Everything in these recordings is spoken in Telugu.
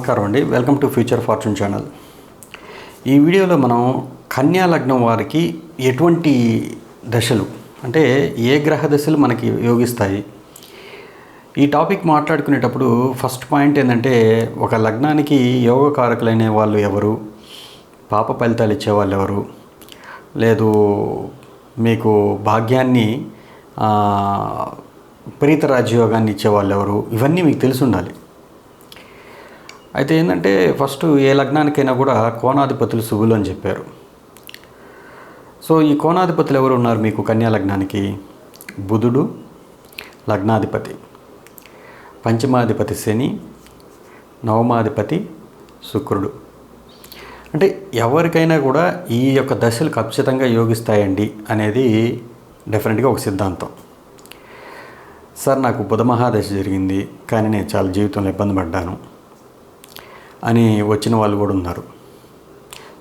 నమస్కారం అండి. Welcome to future fortune channel. ఈ వీడియోలో మనం కన్యా లగ్నం వారికి ఎటువంటి దశలు అంటే ఏ గ్రహ దశలు మనకి యోగిస్తాయి, ఈ టాపిక్ మాట్లాడుకునేటప్పుడు ఫస్ట్ పాయింట్ ఏంటంటే, ఒక లగ్నానికి యోగకారకులైన వాళ్ళు ఎవరు, పాప ఫలితాలు ఇచ్చేవాళ్ళు ఎవరు, లేదు మీకు భాగ్యాన్ని విపరీత రాజ్యయోగాన్ని ఇచ్చేవాళ్ళు ఎవరు, ఇవన్నీ మీకు తెలిసి ఉండాలి. అయితే ఏంటంటే, ఫస్ట్ ఏ లగ్నానికైనా కూడా కోణాధిపతులు శుభులు అని చెప్పారు. సో ఈ కోణాధిపతులు ఎవరు ఉన్నారు మీకు కన్యా లగ్నానికి? బుధుడు లగ్నాధిపతి, పంచమాధిపతి శని, నవమాధిపతి శుక్రుడు. అంటే ఎవరికైనా కూడా ఈ యొక్క దశలు ఖచ్చితంగా యోగిస్తాయండి అనేది డెఫినెట్గా ఒక సిద్ధాంతం. సార్ నాకు బుధ మహాదశ జరిగింది కానీ నేను చాలా జీవితంలో ఇబ్బంది పడ్డాను అని వచ్చిన వాళ్ళు కూడా ఉన్నారు.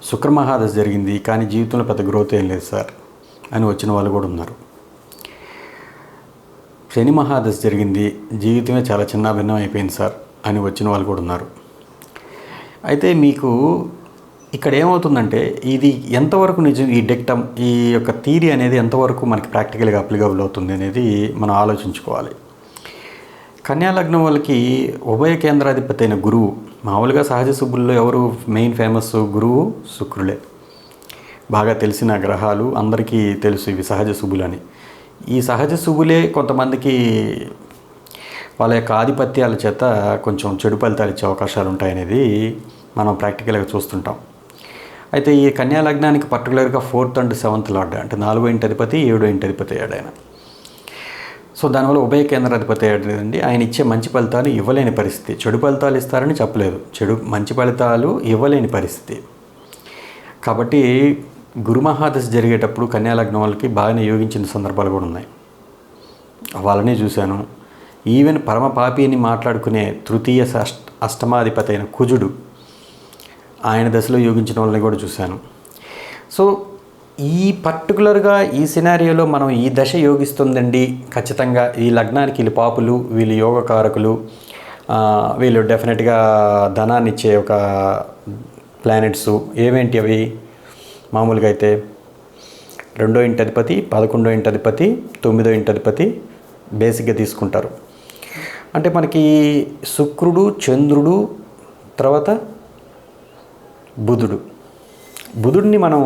శుక్ర మహాదశ జరిగింది కానీ జీవితంలో పెద్ద గ్రోత్ ఏం లేదు సార్ అని వచ్చిన వాళ్ళు కూడా ఉన్నారు. శని మహాదశ జరిగింది, జీవితమే చాలా చిన్న భిన్నం అయిపోయింది సార్ అని వచ్చిన వాళ్ళు కూడా ఉన్నారు. అయితే మీకు ఇక్కడ ఏమవుతుందంటే, ఇది ఎంతవరకు నిజం, ఈ డెక్టమ్ ఈ యొక్క థియరీ అనేది ఎంతవరకు మనకి ప్రాక్టికల్గా అప్లికబుల్ అవుతుంది అనేది మనం ఆలోచించుకోవాలి. కన్యా లగ్నం వాళ్ళకి ఉభయ కేంద్రాధిపతి అయిన గురువు, మామూలుగా సహజ శుభుల్లో ఎవరు మెయిన్ ఫేమస్? గురువు, శుక్రులే. బాగా తెలిసిన గ్రహాలు, అందరికీ తెలుసు ఇవి సహజ శుభులని. ఈ సహజ శుభులే కొంతమందికి వాళ్ళ యొక్క ఆధిపత్యాల చేత కొంచెం చెడు ఫలితాలు ఇచ్చే అవకాశాలు ఉంటాయనేది మనం ప్రాక్టికల్గా చూస్తుంటాం. అయితే ఈ కన్యా లగ్నానికి పర్టికులర్గా 4th and 7th లార్డ్, అంటే 4వ ఇంటి అధిపతి 7వ ఇంటి అధిపతి అయ్యాడు ఆయన. సో దానివల్ల ఉభయ కేంద్రాధిపతి అయ్యాడండి. ఆయన ఇచ్చే మంచి ఫలితాలు ఇవ్వలేని పరిస్థితి. చెడు ఫలితాలు ఇస్తారని చెప్పలేదు, మంచి ఫలితాలు ఇవ్వలేని పరిస్థితి. కాబట్టి గురు మహాదశ జరిగేటప్పుడు కన్యా లగ్నం వాళ్ళకి బాగానే యోగించిన సందర్భాలు కూడా ఉన్నాయి. వాళ్ళనే చూశాను. ఈవెన్ పరమ పాపి అని మాట్లాడుకునే తృతీయ అష్టమాధిపతి అయిన కుజుడు, ఆయన దశలో యోగించిన వాళ్ళని కూడా చూశాను. సో ఈ పర్టికులర్గా ఈ సినారియోలో మనం ఈ దశ యోగిస్తుందండి ఖచ్చితంగా, ఈ లగ్నానికి వీళ్ళు పాపులు, వీళ్ళు యోగకారకులు, వీళ్ళు డెఫినెట్గా ధనాన్ని ఇచ్చే ఒక ప్లానెట్స్ ఏమేంటి అవి? మామూలుగా అయితే 2వ ఇంటి అధిపతి, 11వ ఇంటి అధిపతి, 9వ ఇంటి అధిపతి బేసిక్గా తీసుకుంటారు. అంటే మనకి శుక్రుడు, చంద్రుడు, తర్వాత బుధుడిని మనం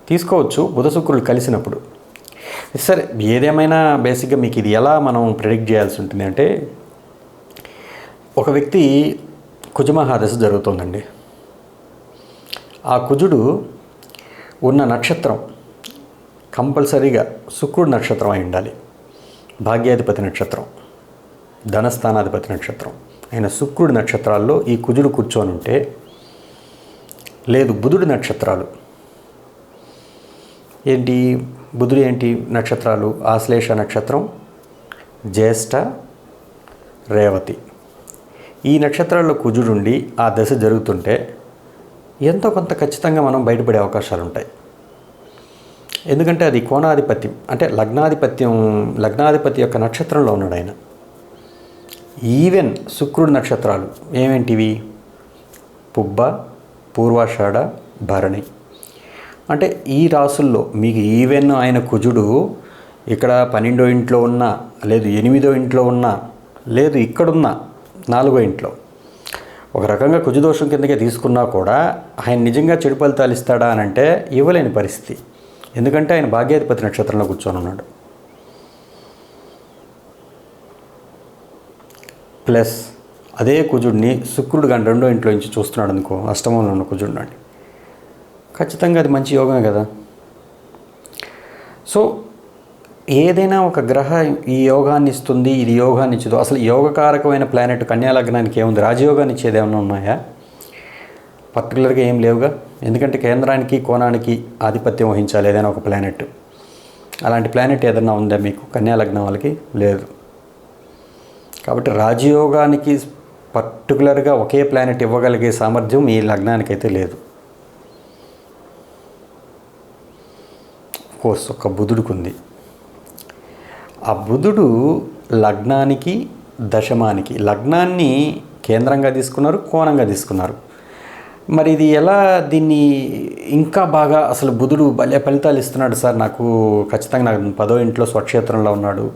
తీసుకోవచ్చు బుధ శుక్రులు కలిసినప్పుడు. సరే, ఏదేమైనా బేసిక్గా మీకు ఇది ఎలా మనం ప్రెడిక్ట్ చేయాల్సి ఉంటుంది అంటే, ఒక వ్యక్తి కుజమహాదశ జరుగుతుందండి. ఆ కుజుడు ఉన్న నక్షత్రం కంపల్సరీగా శుక్రుడు నక్షత్రం అయి ఉండాలి. భాగ్యాధిపతి నక్షత్రం, ధనస్థానాధిపతి నక్షత్రం అయిన శుక్రుడి నక్షత్రాల్లో ఈ కుజుడు కూర్చొని ఉంటే, లేదు బుధుడి నక్షత్రాలు ఏంటి, బుధుడు ఏంటి నక్షత్రాలు? ఆశ్లేష నక్షత్రం, జ్యేష్ఠ, రేవతి, ఈ నక్షత్రాల్లో కుజుడుండి ఆ దశ జరుగుతుంటే ఎంతో కొంత ఖచ్చితంగా మనం బయటపడే అవకాశాలు ఉంటాయి. ఎందుకంటే అది కోణాధిపత్యం, అంటే లగ్నాధిపతి యొక్క నక్షత్రంలో ఉన్నాడు ఆయన. ఈవెన్ శుక్రుడి నక్షత్రాలు ఏమేంటివి? పుబ్బ, పూర్వాషాఢ, భరణి. అంటే ఈ రాసుల్లో మీకు ఈవెన్ ఆయన కుజుడు ఇక్కడ 12వ ఇంట్లో ఉన్నా, లేదు 8వ ఇంట్లో ఉన్నా, లేదు ఇక్కడున్న 4వ ఇంట్లో, ఒక రకంగా కుజదోషం కిందకే తీసుకున్నా కూడా ఆయన నిజంగా చెడు ఫలితాలు ఇస్తాడా అని అంటే ఇవ్వలేని పరిస్థితి. ఎందుకంటే ఆయన భాగ్యాధిపతి నక్షత్రంలో కూర్చొని ఉన్నాడు. ప్లస్ అదే కుజుడిని శుక్రుడు కానీ 2వ ఇంట్లో నుంచి చూస్తున్నాడు అనుకో, అష్టమంలో ఉన్న కుజుడు నాడు, ఖచ్చితంగా అది మంచి యోగమే కదా. సో ఏదైనా ఒక గ్రహ ఈ యోగాన్ని ఇస్తుంది, ఇది యోగాన్ని ఇచ్చదు. అసలు యోగకారకమైన ప్లానెట్ కన్యా లగ్నానికి ఏముంది? రాజయోగాన్ని ఇచ్చేది ఏమైనా ఉన్నాయా? పర్టికులర్గా ఏం లేవుగా. ఎందుకంటే కేంద్రానికి కోణానికి ఆధిపత్యం వహించాలి ఏదైనా ఒక ప్లానెట్. అలాంటి ప్లానెట్ ఏదైనా ఉందా మీకు కన్యా లగ్నం వాళ్ళకి? లేదు. కాబట్టి రాజయోగానికి పర్టికులర్గా ఒకే ప్లానెట్ ఇవ్వగలిగే సామర్థ్యం ఈ లగ్నానికి అయితే లేదు. కోర్స్ ఒక బుధుడికి ఉంది. ఆ బుధుడు లగ్నానికి దశమానికి, లగ్నాన్ని కేంద్రంగా తీసుకున్నారు, కోణంగా తీసుకున్నారు. మరి ఇది ఎలా దీన్ని ఇంకా బాగా అసలు బుధుడు భలే ఫలితాలు ఇస్తున్నాడు సార్, నాకు ఖచ్చితంగా నాకు 10వ ఇంట్లో స్వక్షేత్రంలో ఉన్నాడు,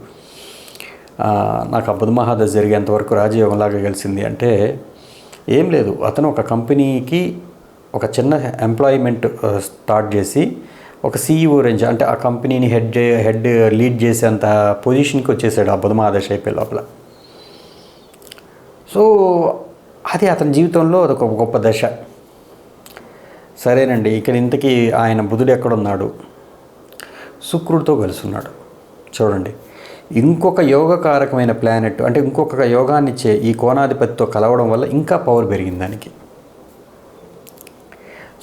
నాకు ఆ బుధ మహాదశ జరిగేంతవరకు రాజయోగంలాగా కలిసింది అంటే ఏం లేదు. అతను ఒక కంపెనీకి ఒక చిన్న ఎంప్లాయ్మెంట్ స్టార్ట్ చేసి ఒక సీఈఓ రేంజ్ అంటే ఆ కంపెనీని హెడ్ లీడ్ చేసేంత పొజిషన్కి వచ్చేసాడు ఆ బుధ మహాదశ అయిపోయే లోపల. సో అది అతని జీవితంలో అదొక గొప్ప దశ. సరేనండి, ఇక్కడ ఇంతకీ ఆయన బుధుడు ఎక్కడున్నాడు? శుక్రుడితో కలిసి ఉన్నాడు. చూడండి, ఇంకొక యోగకారకమైన ప్లానెట్ అంటే ఇంకొక యోగాన్ని ఇచ్చే ఈ కోణాధిపతితో కలవడం వల్ల ఇంకా పవర్ పెరిగింది దానికి.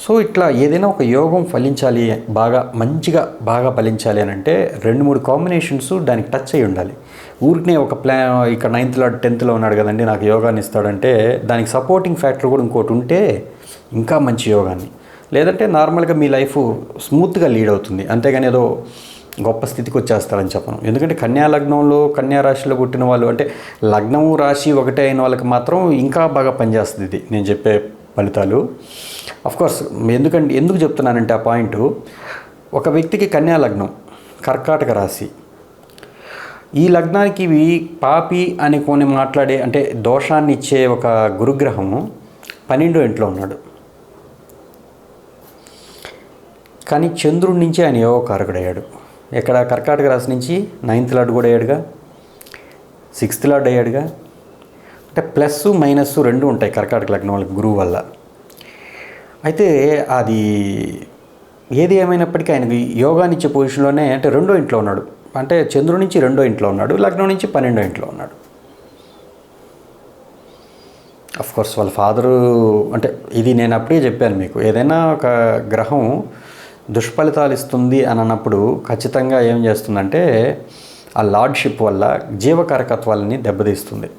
సో ఇట్లా ఏదైనా ఒక యోగం ఫలించాలి, మంచిగా బాగా ఫలించాలి అని అంటే 2-3 కాంబినేషన్స్ దానికి టచ్ అయి ఉండాలి. ఊరికనే ఒక ఇక్కడ 9th లార్డ్ 10th లో ఉన్నాడు కదండి నాకు యోగాన్ని ఇస్తాడంటే దానికి సపోర్టింగ్ ఫ్యాక్టర్ కూడా ఇంకోటి ఉంటే ఇంకా మంచి యోగాన్ని, లేదంటే నార్మల్గా మీ లైఫ్ స్మూత్గా లీడ్ అవుతుంది. అంతేగాని ఏదో గొప్ప స్థితికి వచ్చేస్తారని చెప్పను. ఎందుకంటే కన్యా లగ్నంలో కన్యా రాశిలో పుట్టిన వాళ్ళు అంటే లగ్నము రాశి ఒకటే అయిన వాళ్ళకి మాత్రం ఇంకా బాగా పనిచేస్తుంది ఇది నేను చెప్పే ఫలితాలు. అఫ్కోర్స్ ఎందుకు చెప్తున్నానంటే ఆ పాయింట్, ఒక వ్యక్తికి కన్యా లగ్నం, కర్కాటక రాశి, ఈ లగ్నానికి ఇవి పాపి అని కొన్ని మాట్లాడే అంటే దోషాన్ని ఇచ్చే ఒక గురుగ్రహము 12వ ఇంట్లో ఉన్నాడు. కానీ చంద్రుడి నుంచి ఆయన యోగకారకుడు అయ్యాడు. ఎక్కడ? కర్కాటక రాశి నుంచి 9th లార్డ్ కూడా అయ్యాడుగా, 6th లార్డ్ అయ్యాడుగా. అంటే ప్లస్ మైనస్ రెండు ఉంటాయి కర్కాటక లగ్నం వాళ్ళకి గురువు వల్ల. అయితే అది ఏది ఏమైనప్పటికీ ఆయనకి యోగాన్ని ఇచ్చే పొజిషన్లోనే అంటే 2వ ఇంట్లో ఉన్నాడు. అంటే చంద్రుడి నుంచి 2వ ఇంట్లో ఉన్నాడు, లగ్నం నుంచి 12వ ఇంట్లో ఉన్నాడు. అఫ్కోర్స్ వాళ్ళ ఫాదరు అంటే ఇది నేను అప్పుడే చెప్పాను మీకు, ఏదైనా ఒక గ్రహం దుష్ఫలితాలు ఇస్తుంది అని అన్నప్పుడు ఖచ్చితంగా ఏం చేస్తుందంటే ఆ లార్డ్షిప్ వల్ల జీవకారకత్వాలని దెబ్బతీస్తుంది.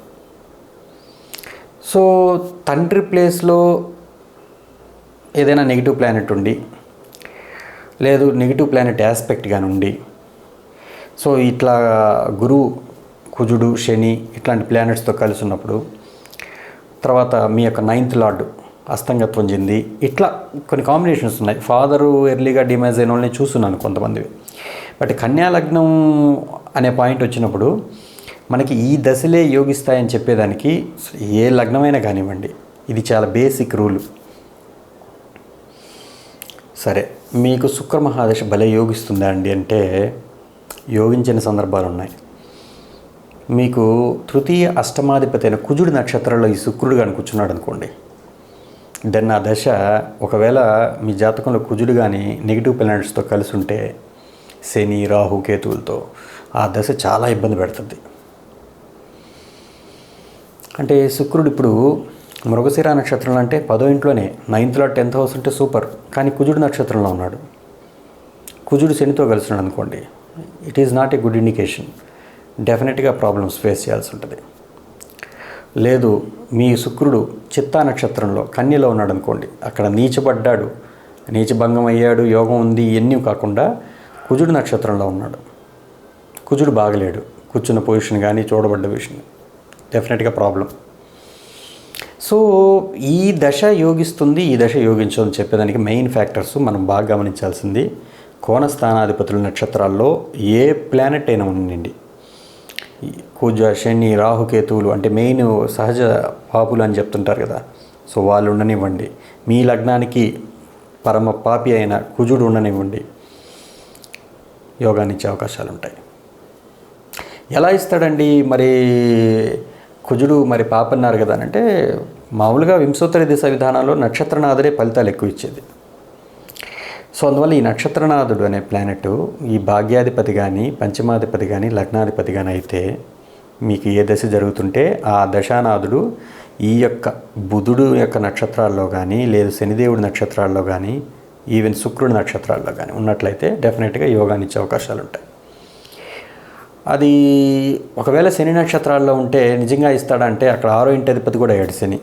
సో తండ్రి ప్లేస్లో ఏదైనా నెగిటివ్ ప్లానెట్ ఉండి, లేదు నెగిటివ్ ప్లానెట్ ఆస్పెక్ట్ కానీ ఉండి, సో ఇట్లా గురువు, కుజుడు, శని ఇట్లాంటి ప్లానెట్స్తో కలిసి ఉన్నప్పుడు, తర్వాత మీ యొక్క 9th లార్డ్ అస్తంగత్వం చెంది, ఇట్లా కొన్ని కాంబినేషన్స్ ఉన్నాయి. ఫాదరు ఎర్లీగా డిమైజ్ అయిన వాళ్ళని చూస్తున్నాను కొంతమందివి. బట్ కన్యా లగ్నం అనే పాయింట్ వచ్చినప్పుడు మనకి ఈ దశలే యోగిస్తాయని చెప్పేదానికి ఏ లగ్నమైనా కానివ్వండి, ఇది చాలా బేసిక్ రూల్. సరే, మీకు శుక్ర మహాదశ భలే యోగిస్తుందా అండి అంటే యోగించిన సందర్భాలు ఉన్నాయి. మీకు తృతీయ అష్టమాధిపతి అయిన కుజుడి నక్షత్రంలో ఈ శుక్రుడు కానీ కూర్చున్నాడు అనుకోండి, దెన్ ఆ దశ ఒకవేళ మీ జాతకంలో కుజుడు కానీ నెగిటివ్ ప్లానెట్స్తో కలిసి ఉంటే, శని, రాహు, కేతువులతో, ఆ దశ చాలా ఇబ్బంది పెడుతుంది. అంటే శుక్రుడు ఇప్పుడు మృగశిర నక్షత్రంలో అంటే 10వ ఇంట్లోనే, 9th లార్డ్ 10th హౌస్ ఉంటే సూపర్. కానీ కుజుడు నక్షత్రంలో ఉన్నాడు, కుజుడు శనితో కలిసినాడు అనుకోండి, it is not a good indication. డెఫినెట్గా ప్రాబ్లమ్స్ ఫేస్ చేయాల్సి ఉంటుంది. లేదు మీ శుక్రుడు చిత్తా నక్షత్రంలో కన్యలో ఉన్నాడు అనుకోండి, అక్కడ నీచబడ్డాడు, నీచభంగం అయ్యాడు, యోగం ఉంది, ఇవన్నీ కాకుండా కుజుడు నక్షత్రంలో ఉన్నాడు, కుజుడు బాగలేడు, కూర్చున్న పొజిషన్ కానీ చూడబడ్డ విషయం, డెఫినెట్గా ప్రాబ్లం. సో ఈ దశ యోగిస్తుంది, ఈ దశ యోగించదని చెప్పేదానికి మెయిన్ ఫ్యాక్టర్స్ మనం బాగా గమనించాల్సింది, కోణస్థానాధిపతుల నక్షత్రాల్లో ఏ ప్లానెట్ అయినా ఉండండి, కుజ, శని, రాహుకేతువులు అంటే మెయిన్ సహజ పాపులు అని చెప్తుంటారు కదా, సో వాళ్ళు ఉండనివ్వండి. మీ లగ్నానికి పరమ పాపి అయిన కుజుడు ఉండనివ్వండి, యోగాన్ని ఇచ్చే అవకాశాలు ఉంటాయి. ఎలా ఇస్తాడండి మరి కుజుడు మరి పాప అన్నారు కదా అంటే, మామూలుగా వింశోత్తర దిశ విధానాల్లో నక్షత్రనాథుడే ఫలితాలు ఎక్కువ ఇచ్చేది. సో అందువల్ల ఈ నక్షత్రనాథుడు అనే ప్లానెట్ ఈ భాగ్యాధిపతి కానీ, పంచమాధిపతి కానీ, లగ్నాధిపతి కానీ అయితే మీకు ఏ దశ జరుగుతుంటే ఆ దశానాథుడు ఈ యొక్క బుధుడు యొక్క నక్షత్రాల్లో కానీ, లేదు శనిదేవుడి నక్షత్రాల్లో కానీ, ఈవెన్ శుక్రుడి నక్షత్రాల్లో కానీ ఉన్నట్లయితే డెఫినెట్గా యోగాన్ని ఇచ్చే అవకాశాలు ఉంటాయి. అది ఒకవేళ శని నక్షత్రాల్లో ఉంటే నిజంగా ఇస్తాడంటే అక్కడ 6వ ఇంటి అధిపతి కూడా అయ్యాడు శని,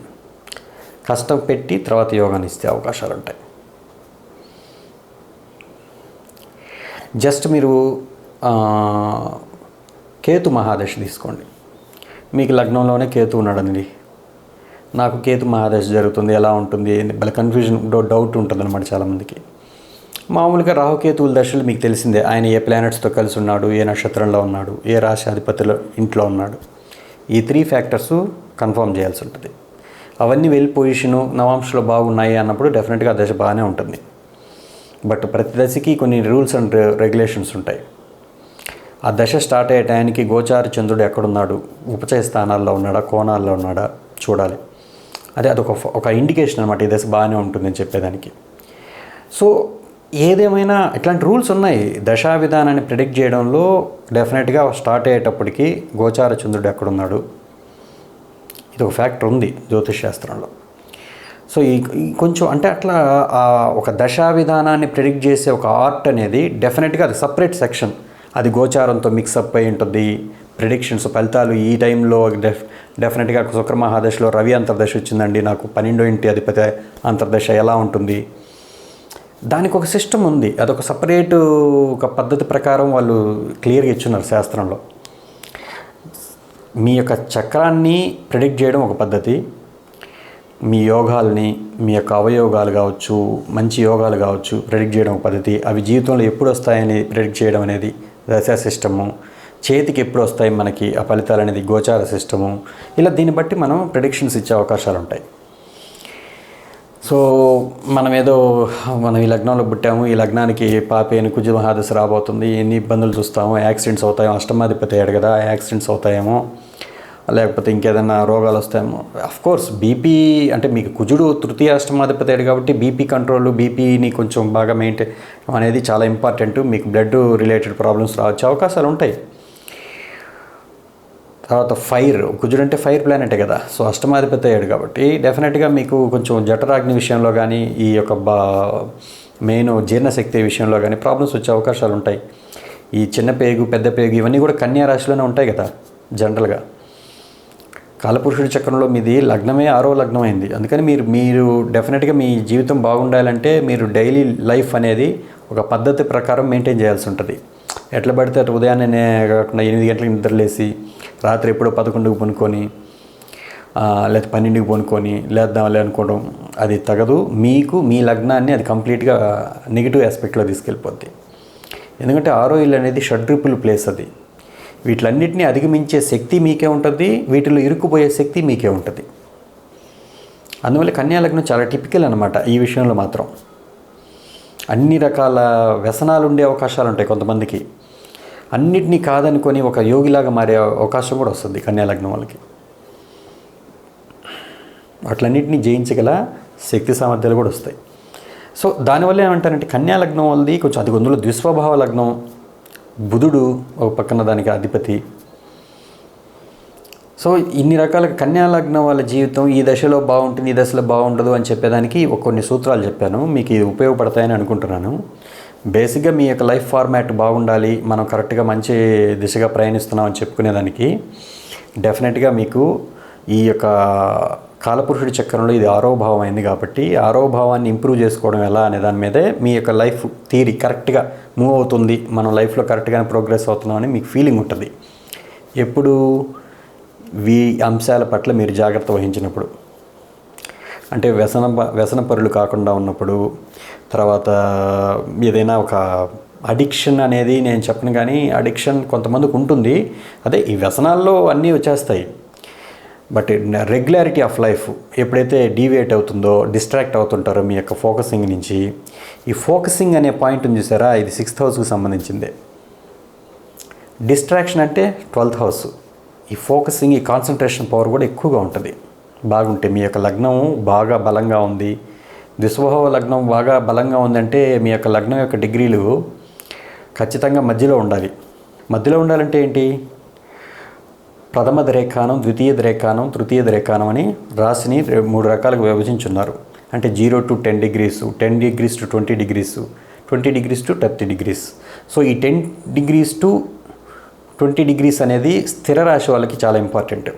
కష్టం పెట్టి తర్వాత యోగాన్ని ఇస్తే అవకాశాలు ఉంటాయి. జస్ట్ మీరు కేతు మహాదశ తీసుకోండి, మీకు లగ్నంలోనే కేతు ఉన్నాడండి, నాకు కేతు మహాదశ జరుగుతుంది ఎలా ఉంటుంది భలే కన్ఫ్యూజన్ డౌట్ ఉంటుంది అనమాట చాలామందికి. మామూలుగా రాహుకేతువుల దశలు మీకు తెలిసిందే, ఆయన ఏ ప్లానెట్స్తో కలిసి ఉన్నాడు, ఏ నక్షత్రంలో ఉన్నాడు, ఏ రాశి అధిపతుల ఇంట్లో ఉన్నాడు, ఈ 3 ఫ్యాక్టర్స్ కన్ఫర్మ్ చేయాల్సి ఉంటుంది. అవన్నీ వెల్ పొజిషను నవాంశలో బాగున్నాయి అన్నప్పుడు డెఫినెట్గా ఆ దశ బాగానే ఉంటుంది. బట్ ప్రతి దశకి కొన్ని రూల్స్ అండ్ రెగ్యులేషన్స్ ఉంటాయి. ఆ దశ స్టార్ట్ అయ్యే టైంకి గోచార చంద్రుడు ఎక్కడున్నాడు, ఉపచయ స్థానాల్లో ఉన్నాడా, కోణాల్లో ఉన్నాడా చూడాలి. అదొక ఇండికేషన్ అనమాట, ఈ దశ బాగానే ఉంటుందని చెప్పేదానికి. సో ఏదేమైనా ఇట్లాంటి రూల్స్ ఉన్నాయి. దశా విధానాన్ని ప్రిడిక్ట్ చేయడంలో డెఫినెట్గా స్టార్ట్ అయ్యేటప్పటికి గోచార చంద్రుడు ఎక్కడున్నాడు, ఇది ఒక ఫ్యాక్టర్ ఉంది జ్యోతిష్ శాస్త్రంలో. సో ఈ కొంచెం అంటే అట్లా ఒక దశా విధానాన్ని ప్రిడిక్ట్ చేసే ఒక ఆర్ట్ అనేది డెఫినెట్గా అది సపరేట్ సెక్షన్. అది గోచారంతో మిక్సప్ అయి ఉంటుంది. ప్రిడిక్షన్స్ ఫలితాలు ఈ టైంలో డెఫినెట్గా శుక్ర మహాదశలో రవి అంతర్దశ వచ్చిందండి, నాకు 12వ ఇంటి అధిపతి అంతర్దశ ఎలా ఉంటుంది, దానికి ఒక సిస్టమ్ ఉంది. అదొక సపరేటు ఒక పద్ధతి ప్రకారం వాళ్ళు క్లియర్గా ఇచ్చున్నారు శాస్త్రంలో. మీ యొక్క చక్రాన్ని ప్రిడిక్ట్ చేయడం ఒక పద్ధతి, మీ యోగాల్ని, మీ యొక్క అవయోగాలు కావచ్చు, మంచి యోగాలు కావచ్చు ప్రిడిక్ట్ చేయడం ఒక పద్ధతి. అవి జీవితంలో ఎప్పుడు వస్తాయని ప్రిడిక్ట్ చేయడం అనేది దశా సిస్టము. చేతికి ఎప్పుడు వస్తాయి మనకి ఆ ఫలితాలు అనేది గోచార సిస్టము. ఇలా దీన్ని బట్టి మనం ప్రిడిక్షన్స్ ఇచ్చే అవకాశాలు ఉంటాయి. సో మనం ఈ లగ్నంలో పుట్టాము, ఈ లగ్నానికి పాపేను కుజ మహాదశ రాబోతుంది, ఎన్ని ఇబ్బందులు చూస్తాము, యాక్సిడెంట్స్ అవుతాయేమో, అష్టమాధిపతి అయ్యాడు కదా యాక్సిడెంట్స్ అవుతాయేమో, లేకపోతే ఇంకేదైనా రోగాలు వస్తాయేమో. అఫ్కోర్స్ బీపీ అంటే మీకు కుజుడు తృతీయ అష్టమాధిపతి అయ్యాడు కాబట్టి బీపీ కంట్రోల్, బీపీని కొంచెం బాగా మెయింటైన్ అనేది చాలా ఇంపార్టెంట్. మీకు బ్లడ్ రిలేటెడ్ ప్రాబ్లమ్స్ రావచ్చే అవకాశాలు ఉంటాయి. తర్వాత కుజుడు అంటే ఫైర్ ప్లానెటే కదా, సో అష్టమాధిపతి అయ్యాడు కాబట్టి డెఫినెట్గా మీకు కొంచెం జఠరాగ్ని విషయంలో కానీ, ఈ యొక్క మెయిన్ జీర్ణశక్తి విషయంలో కానీ ప్రాబ్లమ్స్ వచ్చే అవకాశాలు ఉంటాయి. ఈ చిన్న పేగు, పెద్ద పేగు ఇవన్నీ కూడా కన్యా రాశిలోనే ఉంటాయి కదా జనరల్గా. కాలపురుషుడి చక్రంలో మీది లగ్నమే 6వ లగ్నం అయింది. అందుకని మీరు డెఫినెట్గా మీ జీవితం బాగుండాలంటే మీరు డైలీ లైఫ్ అనేది ఒక పద్ధతి ప్రకారం మెయింటైన్ చేయాల్సి ఉంటుంది. ఎట్లా పడితే అటు ఉదయాన్నే కాకుండా 8 గంటలకు నిద్రలేసి రాత్రి ఎప్పుడో 11కి పనుకొని లేదా 12కి పనుకొని లేద్దాంలే అనుకోవడం అది తగదు. మీకు మీ లగ్నాన్ని అది కంప్లీట్గా నెగిటివ్ ఆస్పెక్ట్లో తీసుకెళ్ళిపోద్ది. ఎందుకంటే 6వ ఇల్లు అనేది షడ్రిపుల్ ప్లేస్. అది వీటిలన్నింటినీ అధిగమించే శక్తి మీకే ఉంటుంది, వీటిలో ఇరుక్కుపోయే శక్తి మీకే ఉంటుంది. అందువల్ల కన్యా లగ్నం చాలా టిపికల్ అనమాట ఈ విషయంలో మాత్రం. అన్ని రకాల వ్యసనాలు ఉండే అవకాశాలు ఉంటాయి కొంతమందికి. అన్నిటినీ కాదనుకొని ఒక యోగిలాగా మారే అవకాశం కూడా వస్తుంది కన్యా లగ్నం వాళ్ళకి. అట్లన్నింటినీ జయించగల శక్తి సామర్థ్యాలు కూడా వస్తాయి. సో దానివల్ల ఏమంటారంటే కన్యా లగ్నం వాళ్ళది కొంచెం అది అందులో ద్విస్వభావ లగ్నం. బుధుడు ఒక పక్కన దానికి అధిపతి. సో ఇన్ని రకాల కన్యా లగ్నం వాళ్ళ జీవితం ఈ దశలో బాగుంటుంది, ఈ దశలో బాగుండదు అని చెప్పేదానికి కొన్ని సూత్రాలు చెప్పాను, మీకు ఇది ఉపయోగపడతాయని అనుకుంటున్నాను. బేసిక్గా మీ యొక్క లైఫ్ ఫార్మాట్ బాగుండాలి, మనం కరెక్ట్గా మంచి దిశగా ప్రయాణిస్తున్నాం అని చెప్పుకునేదానికి డెఫినెట్గా మీకు ఈ యొక్క కాలపురుషుడి చక్రంలో ఇది 6వ భావం అయింది కాబట్టి 6వ భావాన్ని ఇంప్రూవ్ చేసుకోవడం ఎలా అనే దాని మీదే మీ యొక్క లైఫ్ థియరీ కరెక్ట్గా మూవ్ అవుతుంది, మనం లైఫ్లో కరెక్ట్గానే ప్రోగ్రెస్ అవుతున్నాం అని మీకు ఫీలింగ్ ఉంటుంది. ఎప్పుడు ఈ అంశాల పట్ల మీరు జాగ్రత్త వహించినప్పుడు, అంటే వ్యసన పరులు కాకుండా ఉన్నప్పుడు, తర్వాత ఏదైనా ఒక అడిక్షన్ అనేది నేను చెప్పను కానీ అడిక్షన్ కొంతమందికి ఉంటుంది. అదే ఈ వ్యసనాల్లో అన్నీ వచ్చేస్తాయి. బట్ రెగ్యులారిటీ ఆఫ్ లైఫ్ ఎప్పుడైతే డీవియేట్ అవుతుందో, డిస్ట్రాక్ట్ అవుతుంటారో మీ యొక్క ఫోకసింగ్ నుంచి, ఈ ఫోకసింగ్ అనే పాయింట్ ఉంది చూసారా, ఇది 6th హౌస్కి సంబంధించిందే. డిస్ట్రాక్షన్ అంటే 12th హౌస్. ఈ ఫోకసింగ్, ఈ కాన్సన్ట్రేషన్ పవర్ కూడా ఎక్కువగా ఉంటుంది. బాగుంటే మీ యొక్క లగ్నం బాగా బలంగా ఉంది, ద్విస్వభావ లగ్నం బాగా బలంగా ఉందంటే మీ యొక్క లగ్నం యొక్క డిగ్రీలు ఖచ్చితంగా మధ్యలో ఉండాలి. మధ్యలో ఉండాలంటే ఏంటి? ప్రథమ ద్రేఖానం, ద్వితీయ ద్రేఖానం, తృతీయ ద్రేఖానం అని రాశిని 3 రకాలుగా విభజించున్నారు. అంటే 0 to 10 degrees, 10 degrees to 20 degrees, 20 degrees to 30 degrees. So ఈ 10 degrees to 20 degrees అనేది స్థిర రాశి వాళ్ళకి చాలా ఇంపార్టెంట్.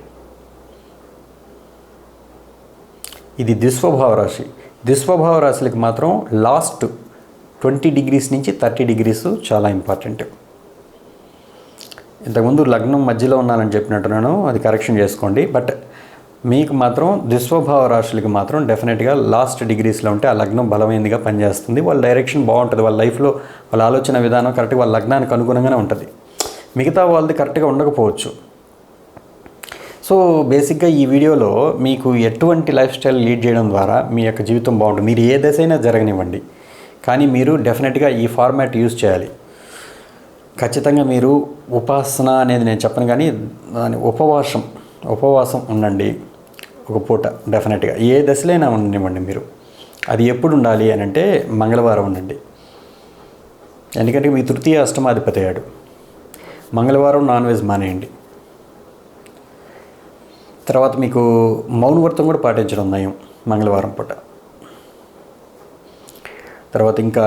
ఇది ద్విస్వభావ రాశి. ద్విస్వభావ రాశులకి మాత్రం లాస్ట్ 20 degrees నుంచి 30 degrees చాలా ఇంపార్టెంట్. ఇంతకుముందు లగ్నం మధ్యలో ఉన్నానని చెప్పినట్టున్నాను, అది కరెక్షన్ చేసుకోండి. బట్ మీకు మాత్రం దుస్వభావ రాశులకి మాత్రం డెఫినెట్గా లాస్ట్ డిగ్రీస్లో ఉంటే ఆ లగ్నం బలమైనదిగా పనిచేస్తుంది. వాళ్ళ డైరెక్షన్ బాగుంటుంది, వాళ్ళ లైఫ్లో వాళ్ళ ఆలోచన విధానం కరెక్ట్గా వాళ్ళ లగ్నానికి అనుగుణంగానే ఉంటుంది. మిగతా వాళ్ళది కరెక్ట్గా ఉండకపోవచ్చు. సో బేసిక్గా ఈ వీడియోలో మీకు ఎటువంటి లైఫ్ స్టైల్ లీడ్ చేయడం ద్వారా మీ యొక్క జీవితం బాగుంటుంది. మీరు ఏ దశ అయినా జరగనివ్వండి, కానీ మీరు డెఫినెట్గా ఈ ఫార్మాట్ యూజ్ చేయాలి. ఖచ్చితంగా మీరు ఉపాసన అనేది నేను చెప్పను, కానీ ఉపవాసం ఉండండి ఒక పూట. డెఫినెట్గా ఏ దశలైనా ఉండనివ్వండి మీరు. అది ఎప్పుడు ఉండాలి అని అంటే మంగళవారం ఉండండి. ఎందుకంటే మీ తృతీయ అష్టమాధిపతి అయ్యాడు. మంగళవారం నాన్ వెజ్ మానేయండి. తర్వాత మీకు మౌనవ్రతం కూడా పాటించడం నయం మంగళవారం పూట. తర్వాత ఇంకా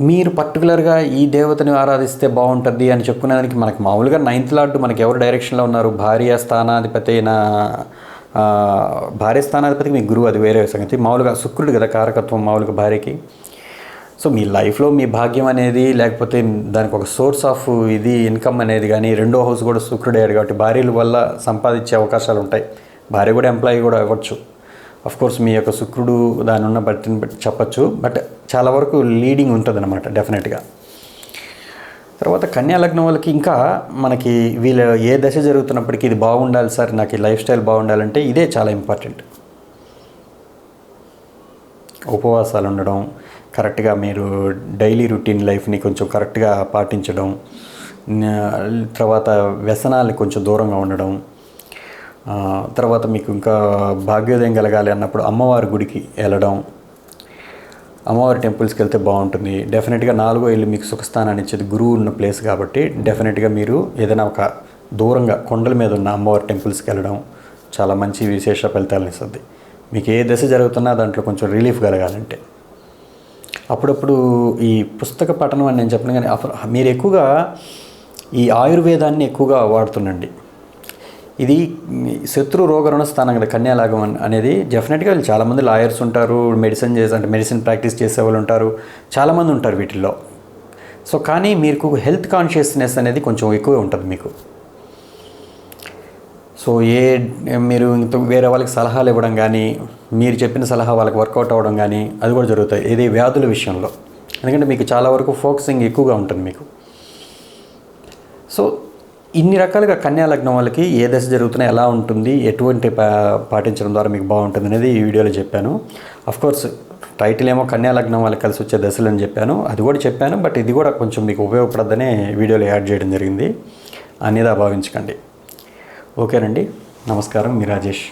మీరు పర్టికులర్గా ఈ దేవతని ఆరాధిస్తే బాగుంటుంది అని చెప్పుకునేదానికి మనకు మామూలుగా 9th లార్డ్ మనకి ఎవరు డైరెక్షన్లో ఉన్నారు? భార్య స్థానాధిపతికి మీ గురువు, అది వేరే సంగతి. మామూలుగా శుక్రుడు కదా కారకత్వం మామూలుగా భార్యకి. సో మీ లైఫ్లో మీ భాగ్యం అనేది, లేకపోతే దానికి ఒక సోర్స్ ఆఫ్ ఇన్కమ్ అనేది కానీ, రెండో హౌస్ కూడా శుక్రుడు అయ్యాడు కాబట్టి భార్యల వల్ల సంపాదించే అవకాశాలు ఉంటాయి. భార్య కూడా ఎంప్లాయీ కూడా అవ్వచ్చు. కోర్స్ మీ యొక్క శుక్రుడు దాని ఉన్న బట్టిని బట్టి చెప్పచ్చు, బట్ చాలా వరకు లీడింగ్ ఉంటుంది అనమాట డెఫినెట్గా. తర్వాత కన్యా లగ్నం వాళ్ళకి ఇంకా మనకి వీళ్ళ ఏ దశ జరుగుతున్నప్పటికీ ఇది బాగుండాలి సార్, నాకు ఈ లైఫ్ స్టైల్ బాగుండాలంటే ఇదే చాలా ఇంపార్టెంట్. ఉపవాసాలు ఉండడం, కరెక్ట్గా మీరు డైలీ రొటీన్ లైఫ్ని కొంచెం కరెక్ట్గా పాటించడం, తర్వాత వ్యసనాలు కొంచెం దూరంగా ఉండడం, తర్వాత మీకు ఇంకా భాగ్యోదయం కలగాలి అన్నప్పుడు అమ్మవారి గుడికి వెళ్ళడం, అమ్మవారి టెంపుల్స్కి వెళ్తే బాగుంటుంది. డెఫినెట్గా 4వ ఇల్లు మీకు సుఖస్థానాన్ని ఇచ్చేది గురువు ఉన్న ప్లేస్ కాబట్టి డెఫినెట్గా మీరు ఏదైనా ఒక దూరంగా కొండల మీద ఉన్న అమ్మవారి టెంపుల్స్కి వెళ్ళడం చాలా మంచి విశేష ఫలితాలను ఇస్తుంది. మీకు ఏ దశ జరుగుతున్నా దాంట్లో కొంచెం రిలీఫ్ కలగాలంటే. అప్పుడప్పుడు ఈ పుస్తక పఠనం అని నేను చెప్పను, కానీ మీరు ఎక్కువగా ఈ ఆయుర్వేదాన్ని ఎక్కువగా వాడుతుండండి. ఇది శత్రు రోగ రుణ స్థానం కదా కన్యాలాగం అనేది. డెఫినెట్గా చాలామంది లాయర్స్ ఉంటారు, మెడిసిన్ ప్రాక్టీస్ చేసేవాళ్ళు ఉంటారు, చాలామంది ఉంటారు వీటిల్లో. సో కానీ మీకు హెల్త్ కాన్షియస్నెస్ అనేది కొంచెం ఎక్కువే ఉంటుంది మీకు. సో మీరు వేరే వాళ్ళకి సలహాలు ఇవ్వడం కానీ, మీరు చెప్పిన సలహా వాళ్ళకి వర్కౌట్ అవ్వడం కానీ అది కూడా జరుగుతాయి ఇది వ్యాధుల విషయంలో. ఎందుకంటే మీకు చాలా వరకు ఫోకసింగ్ ఎక్కువగా ఉంటుంది మీకు. సో ఇన్ని రకాలుగా కన్యా లగ్నం వాళ్ళకి ఏ దశ జరుగుతున్నా ఎలా ఉంటుంది, ఎటువంటి పాటించడం ద్వారా మీకు బాగుంటుంది అనేది ఈ వీడియోలో చెప్పాను. కోర్స్ టైటిల్ ఏమో కన్యా లగ్నం వాళ్ళకి కలిసి వచ్చే దశలు అని చెప్పాను, అది కూడా చెప్పాను. బట్ ఇది కూడా కొంచెం మీకు ఉపయోగపడద్దనే వీడియోలో యాడ్ చేయడం జరిగింది. అనేది భావించకండి. ఓకేనండి, నమస్కారం. మీ రాజేష్.